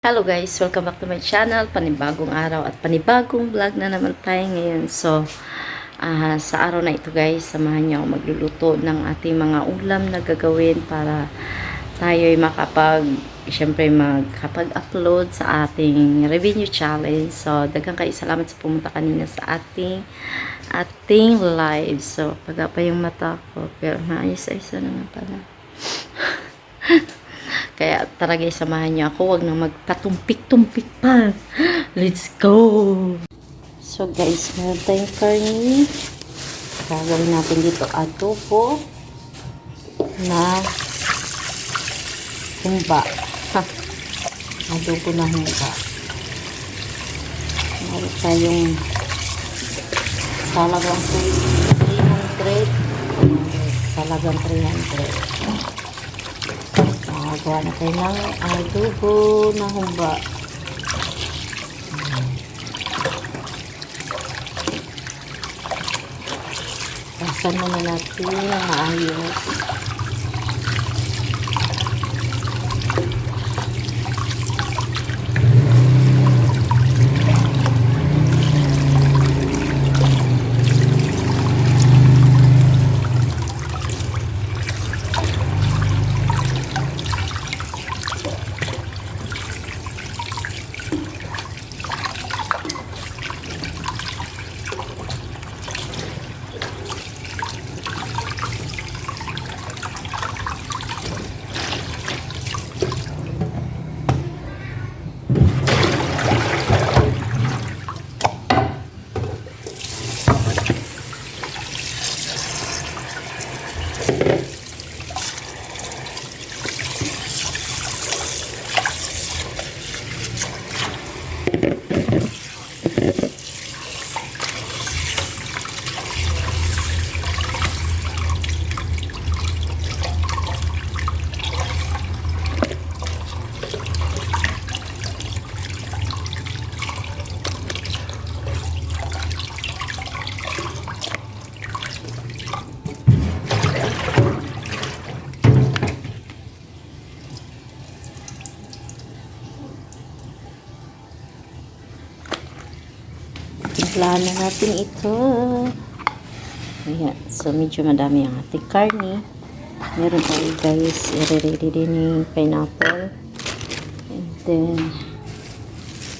Hello guys, welcome back to my channel. Panibagong araw at panibagong vlog na naman tayo ngayon. So, sa araw na ito guys, samahan niyo ako magluluto ng ating mga ulam na gagawin para tayo ay syempre makapag-upload sa ating revenue challenge. So, daghang kayo salamat sa pumunta kanina sa ating live. So, pagapa yung mata ko, pero naayos-ayos na naman pala. Kaya tara guys, samahan niyo ako. Huwag na magpatumpik-tumpik pa. Let's go! So guys, meron tayong karne. Gagawin natin dito adobo na humba. Adobo na humba. Meron tayong salagang 300. Salagang 300. Magawa na tayo ng adobo na humba. Tasan muna natin ang maayos. Timplahan na natin ito. Ayan. So, medyo madami ang ating karne. Meron tayo guys, i-ready din yung pineapple. And then,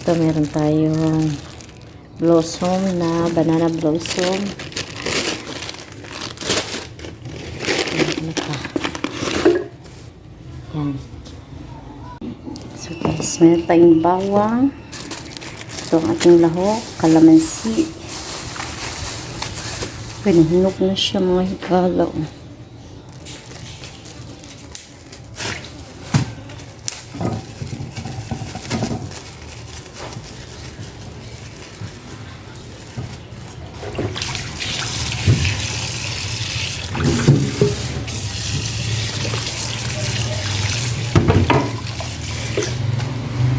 ito meron tayong blossom na banana blossom. Ano pa? Ayan. So, guys, meron tayong bawang. Ito ang ating lahok, kalamansi. Pinuhinog na siya mga higala.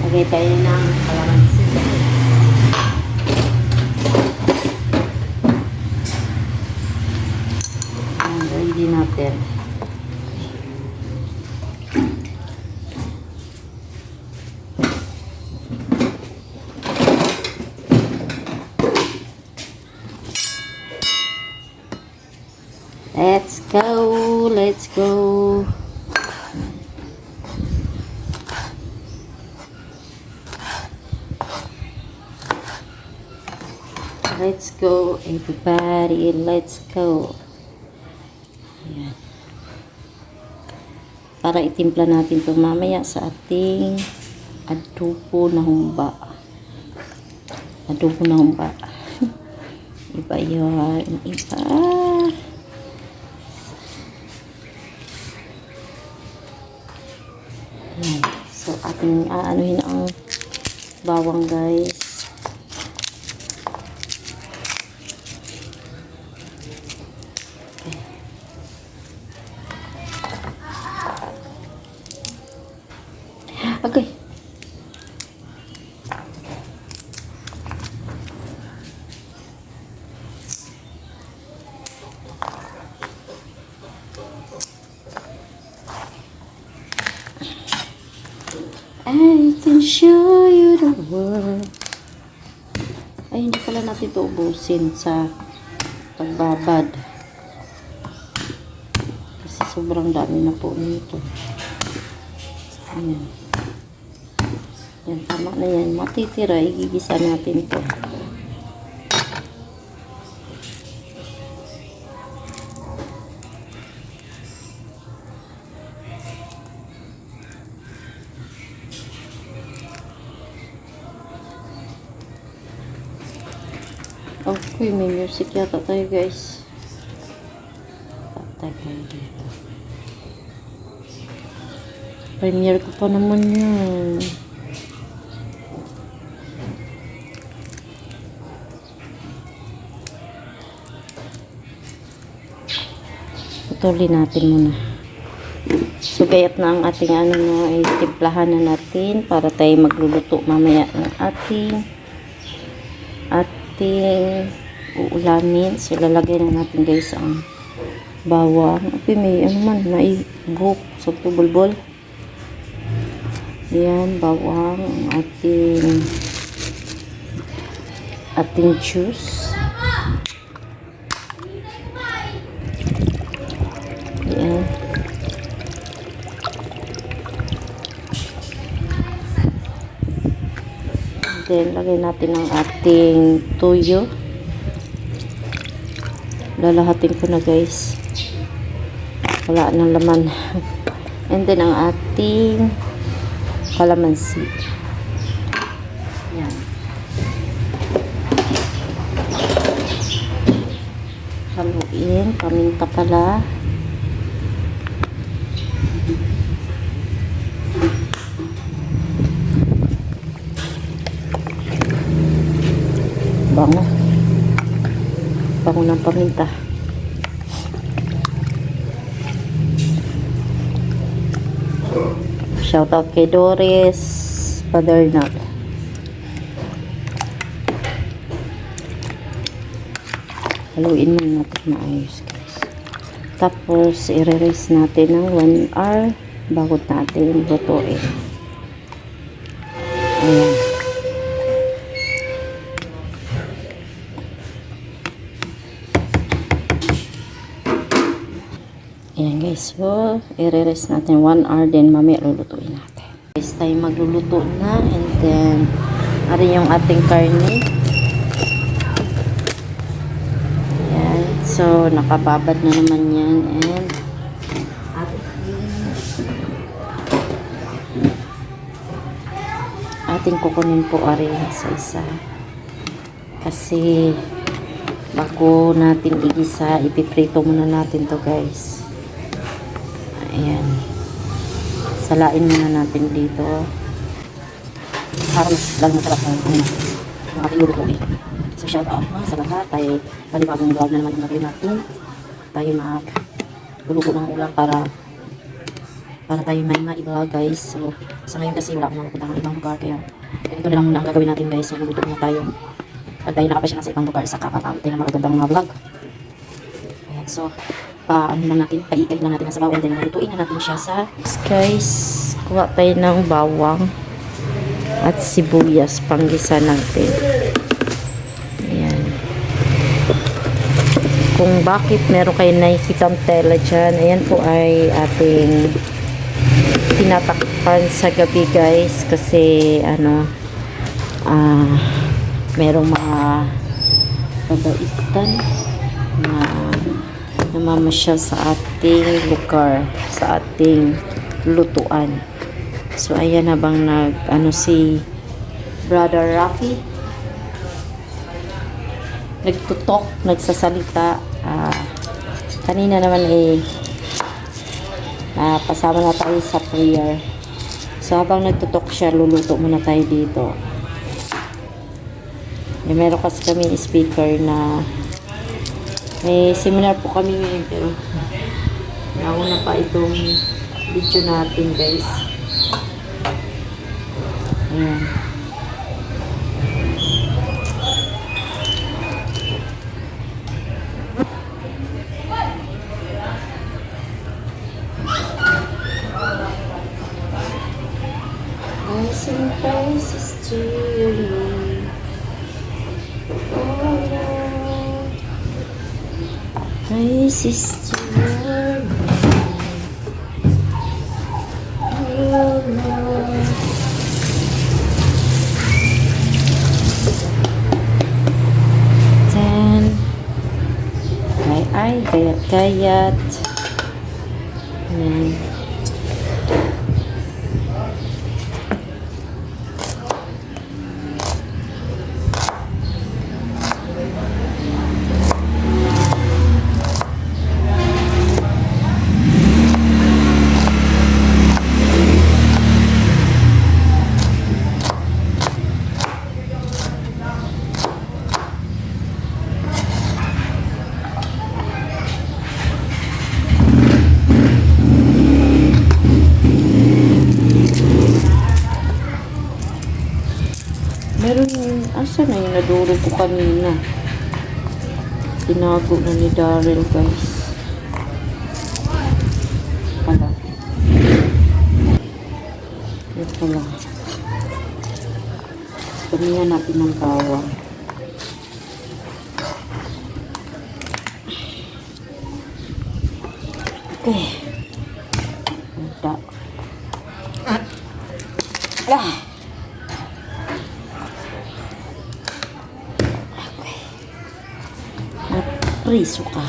Lagay tayo ng kalamansi. Ready natin. Let's go, let's go. Let's go, everybody. Let's go. Ayan. Para itimpla natin ito mamaya sa ating adobo na humba. Adobo na humba. Iba yun. Iba. Ayan. So, ating aanuhin ang bawang guys. Okay. I can show Ay, hindi pala natin ito ubusin sa pagbabad. Kasi sobrang dami na po nito. Ayan. Yan, tama na yan. Matitira, igigisa natin ito. Okay, may music yata tayo guys. Patay kayo dito. Premiere ko pa naman yan. Putulin natin muna. So, gayat na ang ating ano na, timplahan na natin para tayo magluluto mamaya ng ating uulamin. So, lalagay na natin guys ang bawang. Okay, may ano man, may buhok. So, bulbol. Yan, bawang. Ang ating juice. Yan. Then, lagay natin ang ating tuyo. Lalahatin ko na guys. Wala nang laman. And then, ang ating kalamansi. Yan. Haluin. Paminta pala. Bango. Bango ng paminta. Shout out kay Doris Padernal. Haluin muna natin maayos guys. Tapos i-release natin ng 1 hour bago natin lutuin. Ayan. Ayan guys, so i-rest natin 1 hour, then mamaya lulutuin natin. Guys, tayo magluluto na, and then ari yung ating karne. Ayan, so nakababad na naman yan, and ating kukunin po ari isa-isa. Kasi bago natin igisa, ipiprito muna natin to guys. Ayan. Salain muna natin dito. Halos lang masarap ng ating lulutuin. So shout out sa lahat. Tayo panibagong vlog na naman yung nagawin natin. Tayo magluluto ng ulam para tayo may ma-vlog guys. So sa ngayon kasi wala akong mapupunta ng ibang lugar. Kaya ito na lang muna ang gagawin natin guys. So luluto na tayo. Pag tayo nakapasya sa ibang lugar, saka kakawin tayo na magagandang mga vlog. Ayan. So ano lang natin, paikay lang natin ang sabaw, and then lutuin na natin siya sa guys. Kuha tayo ng bawang at sibuyas, panggisa natin. Ayan. Kung bakit meron kayo nakikitang tela dyan, ayan po ay ating tinatakpan sa gabi guys, kasi merong mga babaitan na namamasyal sa ating lugar, sa ating lutuan. So ayan, habang si Brother Rocky nagtutok, nagsasalita, kanina naman pasama na tayo sa prayer. So habang nagtutok siya, luluto muna tayo dito. Meron kasi kami speaker na may seminar po kami ngayon, pero nauna pa itong video natin guys. Ayan. I sing praises to you, My sister, oh Lord. Then, ay, kayat-kayat. Yan. Meron yung, asa na yung naduro ko kanina? Tinago na ni Daryl, guys. Pala. Ito lang. Panihan natin ng bawang. Okay. Ito. Priso ka.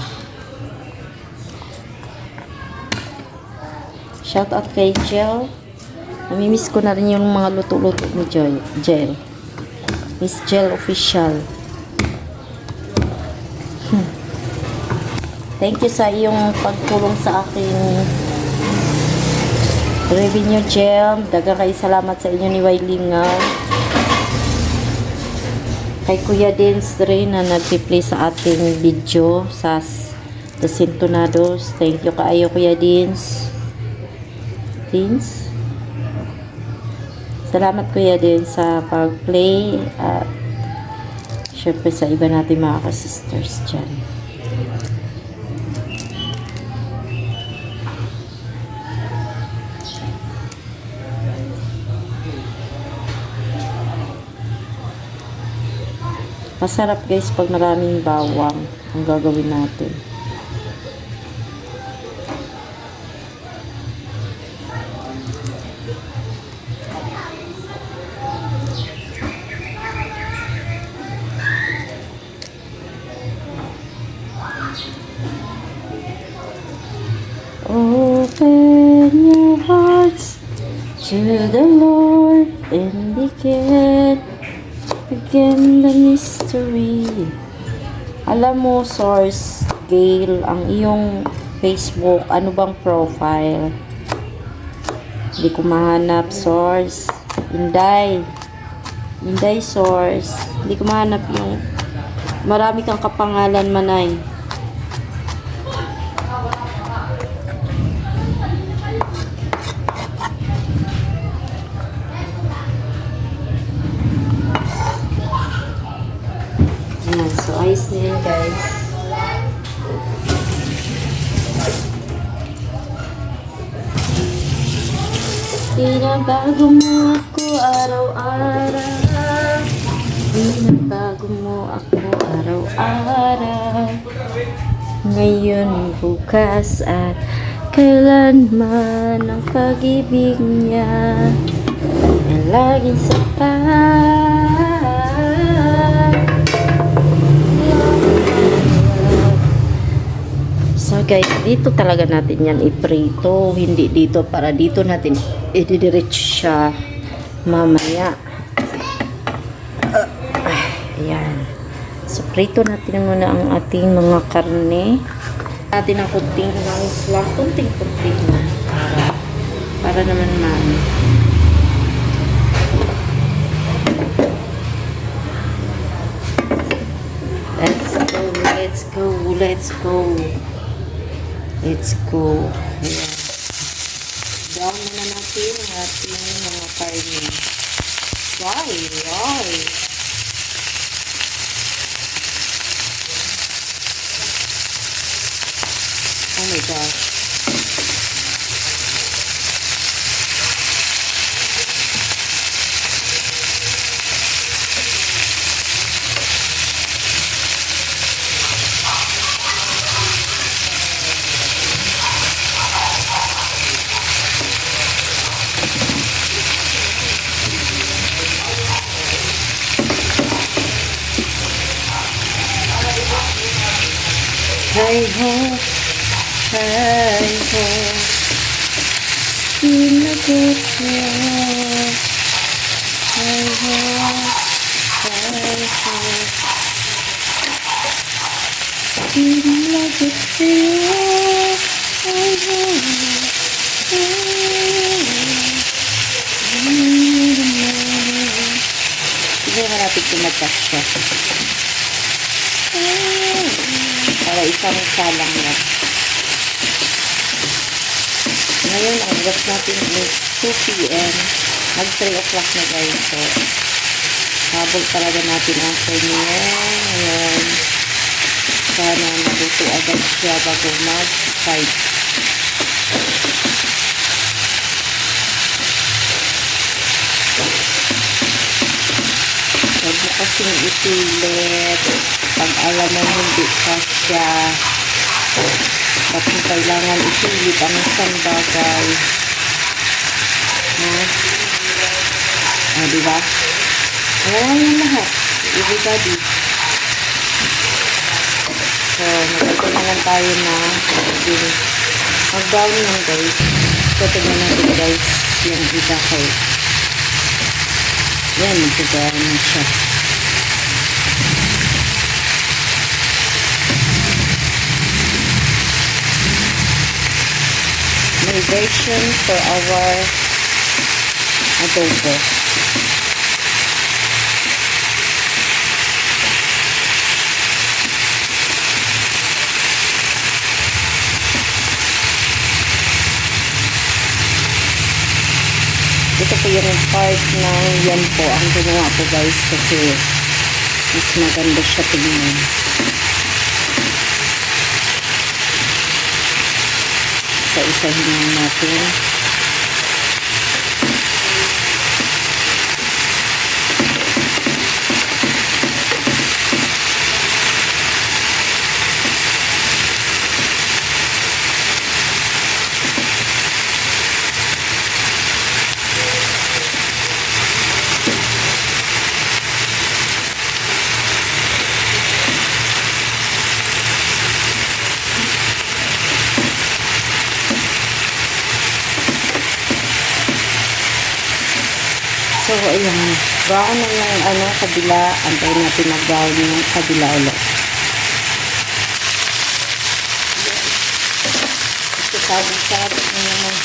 Shout out kay Jel. Namimiss ko na rin yung mga luto-luto ni Jel. Miss Jel Official. Thank you sa iyong pagtulong sa aking revenue, Jel. Dagang kayo salamat sa inyo ni Wailingaw. Kay Kuya Dins rin na nag-replay sa ating video sa The Sintonados. Thank you kaayo Kuya Dins. Salamat Kuya Dins sa pag-play at syempre sa iba natin mga ka-sisters dyan. Masarap guys pag maraming bawang ang gagawin natin. Open your hearts to the Lord and begin the mystery. Alam mo, Source Gail, ang iyong Facebook, ano bang profile? Hindi ko mahanap, Source. Inday, Source. Hindi ko mahanap yung marami kang kapangalan, Manay. So, ayos na yun, guys. Binabago mo ako araw-araw. Binabago mo ako araw-araw. Ngayon, bukas at kailanman ang pag-ibig niya ay laging sapat. So guys, dito talaga natin yan iprito, hindi dito, para dito natin ididiretso siya mamaya. Ayan. So prito natin muna ang ating mga karne. Natin ang kunting langis lang, kunting-kunting na para naman mami. Let's go. Ayan. Down na natin ang ating mga karne. Right. Oh my gosh. Hey ho, hey ho, sinagot ko. Hey ho, hey ho, sinagot sa'yo. Hey ho, siguro hanapin ko mag-touch siya. Para isang salang lang. Ngayon, ang oras natin is 2 p.m. Mag 3 o'clock na guys. So, habol talaga natin ang premiere. Ngayon, sana natuto agad siya bago mag-fight. Huwag mo kasing ipilit. Pag alam mo hindi pa siya, bakit kailangan ipilit ang isang bagay. Ha? Ah, diba? Ayan yung lahat. Everybody. So, magkita na lang tayo na mag-brown lang guys. So, tignan natin guys yung iba kay. Yan, mag-brown na siya. May version for our adobo. Ito po yung part ng yan po ang ginawa ko guys kasi mas maganda siya tingnan. So, isahin lang natin. So, ayan. Brown na yung kabila. Antayin natin mag-brown yung kabila ulit. Ito sabi-sabi na naman.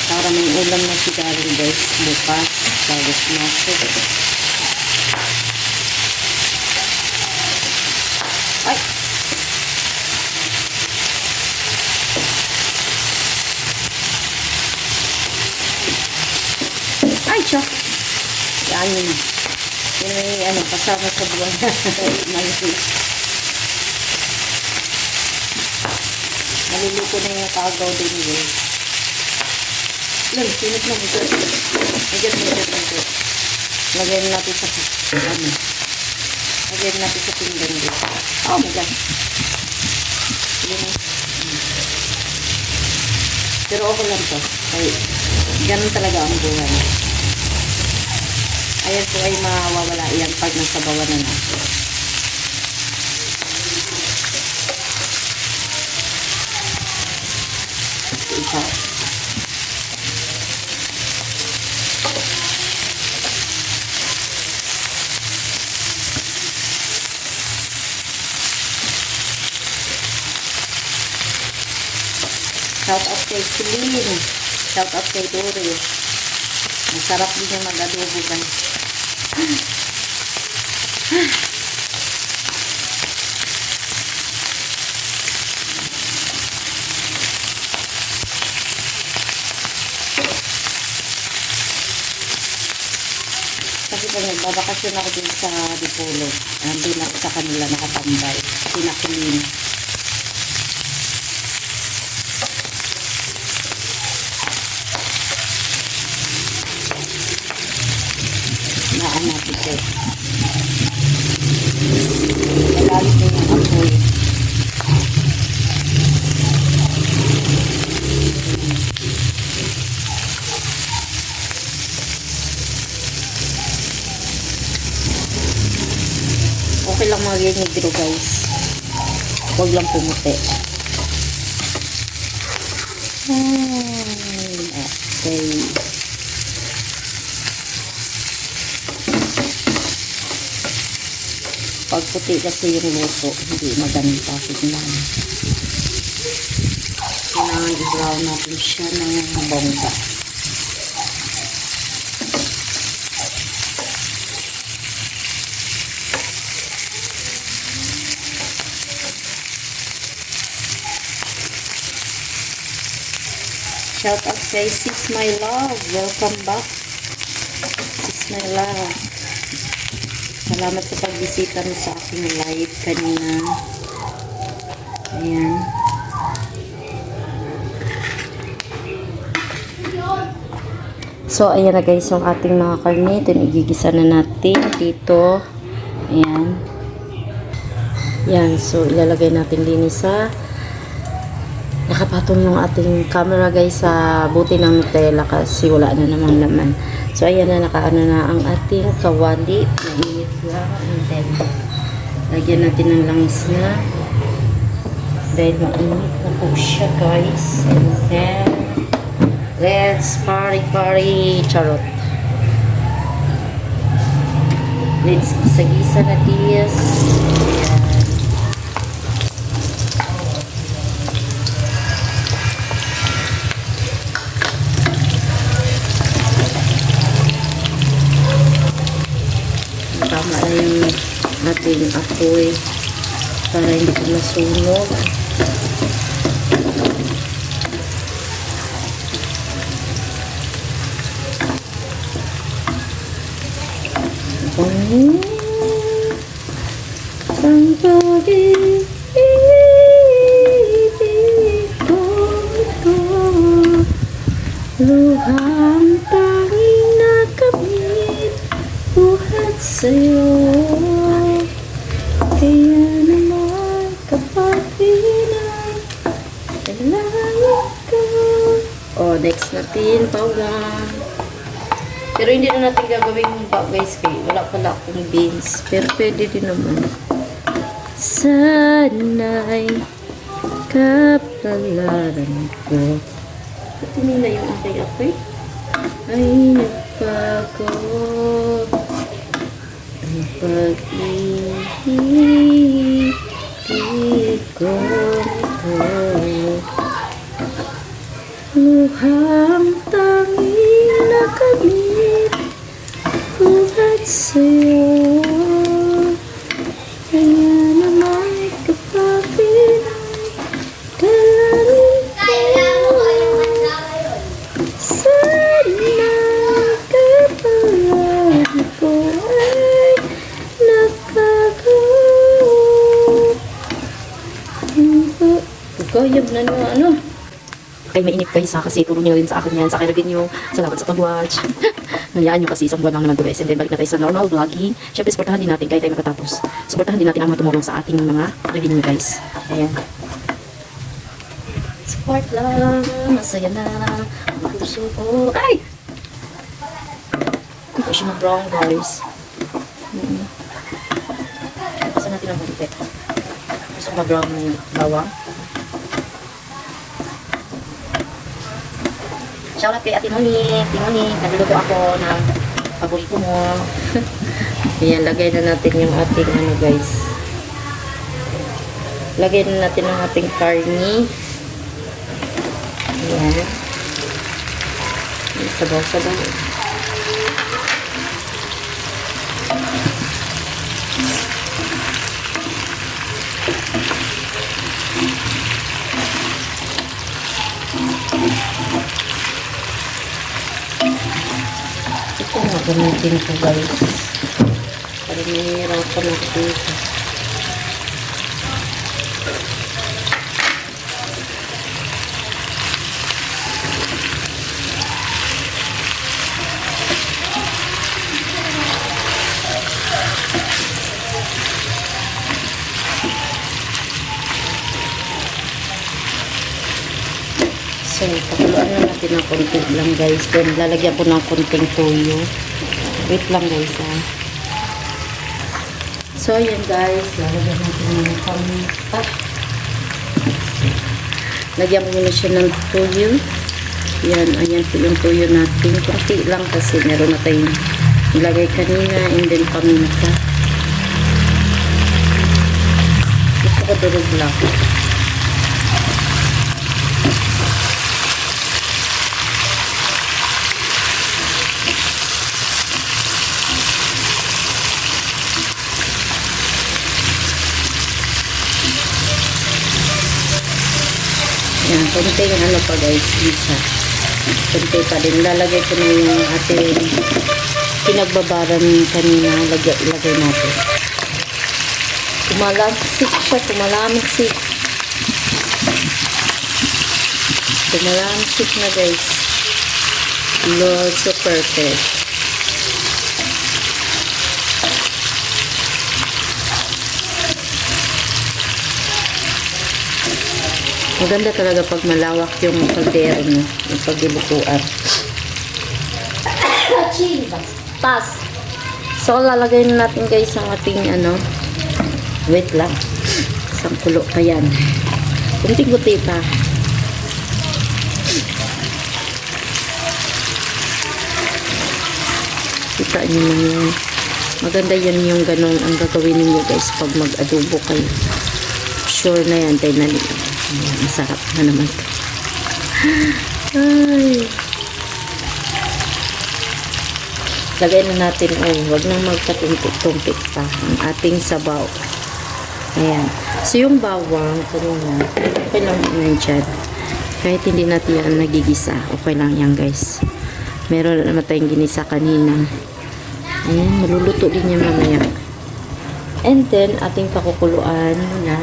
Para may ulam na si Darren guys bukas bago pumasok. Ay! Ay, siya! Yan yun. Yun ay kasama sa buwan na maluluto na yung kagaw din guys. Lang, sinit na ito. Lagyan ito. Lagyan natin sa Lagyan natin sa pinggan dito. Oh my God. Pero okay lang to. Ay, ganun talaga ang buwan. Ayan po ay mawawala yan pag nasa bawan na natin. Ito. Shout out kay Celine. Shout out kay Dory. Masarap din yung mag-adobo guys. nagbakasyon ako dun sa Dipolo. Nandun ako sa kanila nakatambay. Pinakulin. Naan natin siya. Malalit na yung apoy. Okay lang mga ganyan dito guys. Huwag lang pumuti. Okay. Pag puti kasi yung luto, hindi maganda tignan. Kailangan i-brown natin siya ng bongga. Shout out kay Sis My Love. Welcome back. Sis My Love. Salamat sa pagbisita mo sa aking live kanina. Ayan. So, ayan na guys yung ating mga karne. Ito igigisa na natin dito. Ayan. Ayan. So, ilalagay natin linis sa nakapatong yung ating camera guys sa buti ng Nutella kasi wala na namang laman. So ayan na, nakaano na ang ating kawali. Mainit lang. And then lagyan natin ng langis na dahil mainit na po siya guys. And then let's party charot. Let's gisa-gisa na this. Tama na yung ating apoy para hindi ko masunog. Ang pag-ibig ko, luhang tanging nakamit buhat sa'yo, kaya naman kapag pinay kailangan ko. Next natin bawang. Pero hindi na natin gagawin yung guys kaya wala pala akong beans, pero pwede din naman. Sana'y kapalaran ko. Ito nila yung apoy ay nagbago ang pag-ibig ko ito, luhang tanging nakamit buhat sa'yo, kaya naman kapag pinay kailangan ko. Sana kapalaran ko ay nagbago. Gayab na nyo ano. Ay mainip guys ha, kasi turo nyo rin sa akin yan sa kailagin nyo. Salamat sa pag-watch. Nayaan nyo kasi isang buwan lang naman to guys. And then balik na tayo sa normal vlogging. Siyempre supportahan din natin kahit tayo makatapos. Supportahan din natin ang mga tumulong sa ating mga review guys. Ayan. Support lang. Masaya na. Ang puso ko. Ay! Ito siya ng brown guys. Pasan natin ang bulit. Gusto ma-brown na yung bawang. Shoutout kay Ate Monique. Ate Monique, nagluluto ako ng paborito mo. Ayan, lagay na natin yung ating ano guys. Lagay na natin ang ating karni. Ayan. Sabaw-sabaw. Ito nga, gamitin ko guys. Para mahirapan ako dito. So, pakuluan na natin ng konti lang guys. Then, lalagyan ko ng konting toyo. Wait lang guys ha. So, ayan guys. Lalagyan natin ng paminta. Lagyan ko muna siya ng toyo. Yan, ayan po yung toyo natin. Konti lang kasi meron na tayong nilagay kanina. And then, paminta. Gusto ko durog lang. Yan, konting ano pa guys, isa. Konti pa din. Lalagay ko na yung ating pinagbabaran kanina. Lagay natin. Kumalamsik siya, kumalamsik. Kumalamsik na guys. Lord, so perfect. Maganda talaga pag malawak yung kaldero nyo, yung pagdilutuan. Bastas! So, lalagay na natin guys ang ating wait lang. Isang kulo pa yan. Kunti-kunti pa. Kita nyo na yun. Maganda yan yung ganun ang gagawin niyo guys pag mag-adobo kayo. Sure na yan, tayo na nila. Ayan, masarap na naman ito. Ay. Lagay na natin, wag nang magkatumpik-tumpik pa ang ating sabaw. Ayan. So, yung bawang, kanina, okay lang yan dyan. Kahit hindi natin yan nagigisa, okay lang yan guys. Meron naman tayong ginisa kanina. Ayan, maluluto din yan mamaya. And then, ating pakukuluan na.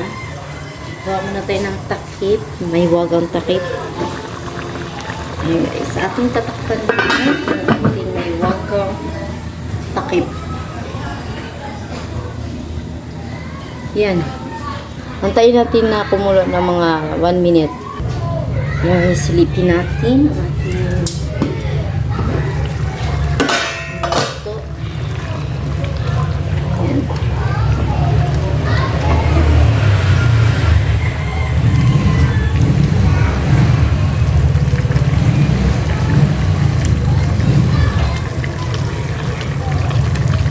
Gawa muna tayo ng takip. May wagang takip. Ayan guys. Ating tatakpan natin. Ating may wagang takip. Yan. Antayin natin na kumulo ng mga 1 minute. Yung silipin natin. Ating ito. Ayan.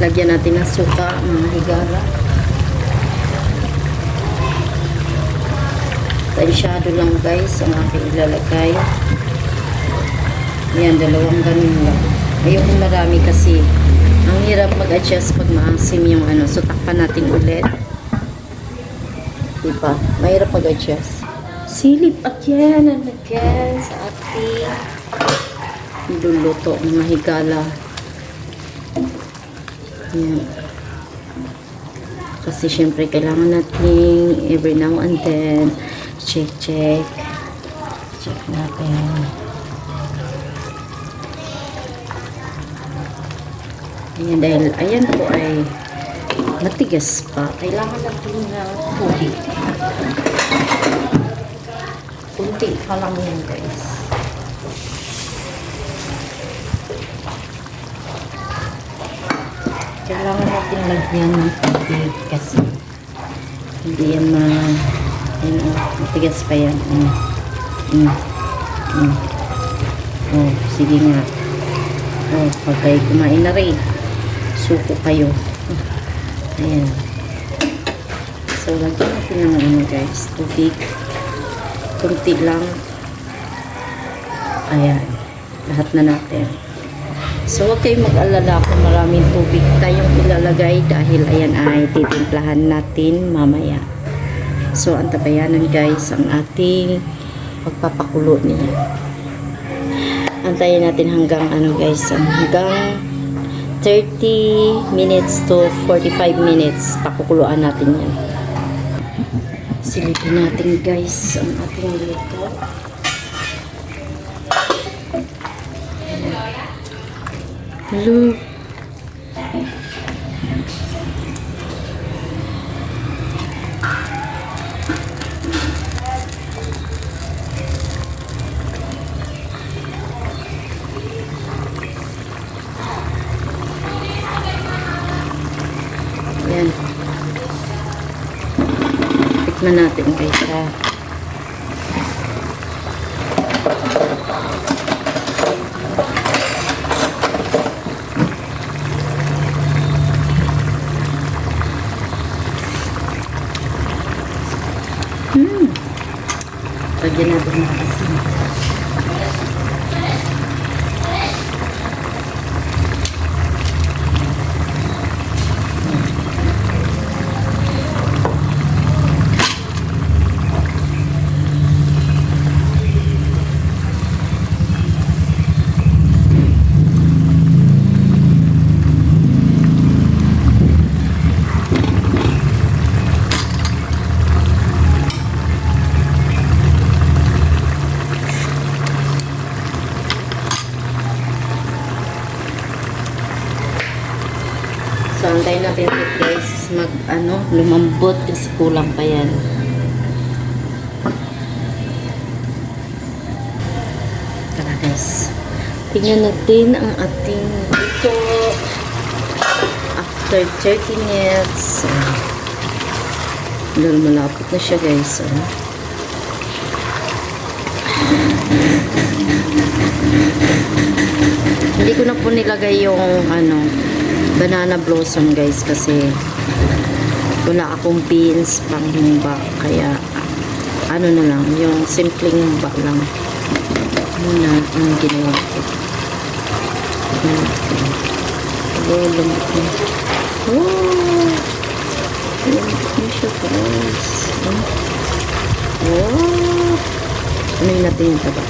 Lagyan natin ng suka, mga higala. Tansyado lang guys ang aking ilalagay. Yan, 2 ganun lang. Ayoko marami kasi ang hirap mag-adjust pag maasim yung So, takpan natin ulit. Diba? Mahirap mag-adjust. Silip again and again sa ating niluluto, mga higala. Yan. Kasi syempre kailangan natin every now and then check natin. Ayan, dahil ayan po ay matigas pa, kailangan natin na tubig. Kunti pa lang yan guys. Kailangan natin lagyan ng tubig kasi hindi yan matigas pa yan. Sige nga. Pag kayo kumain na rin, suko kayo. Ayan. So, lagyan natin ng guys, tubig. Kunti lang. Ayan. Lahat na natin. So, huwag kayong mag-alala kung maraming tubig tayong ilalagay dahil ayan ay titimplahan natin mamaya. So, antabayanan guys ang ating pagpapakulo niya. Antayin natin hanggang hanggang 30 minutes to 45 minutes. Pakukuluan natin yan. Silipin natin guys ang ating luto. Look. Yan. Tikman natin guys ha. Lagyan natin ng asin. So, antayin natin ito guys, lumambot kasi kulang pa yan. Tara guys. Tingnan natin ang ating ito after 30 minutes. Dahil malapit na siya guys. Hindi ko na po nilagay yung banana blossom guys kasi wala akong beans pang humba, kaya na lang yung simpleng humba lang muna ang ginawa ko. Lumot na. Oh, lumot na siya guys. Oh, ano natin yung taba.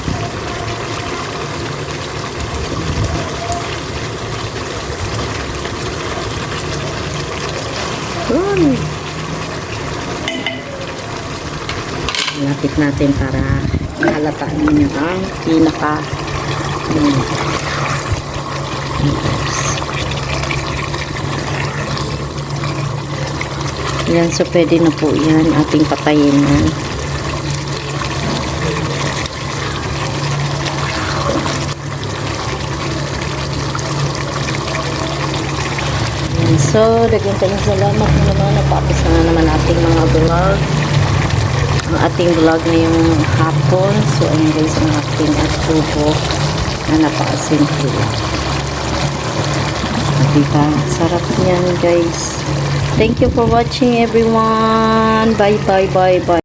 Lapit natin para halataan ninyo ang pinaka yan. So pwede na po yan ating patayin yan. So, dagang kayong salamat na naman. Napapos na naman ating mga vlog. Ang ating vlog ngayong hapon. So, ayun guys, ang ating adobo na napaka-simple. Diba? Sarap niyan guys. Thank you for watching everyone. Bye, bye, bye, bye.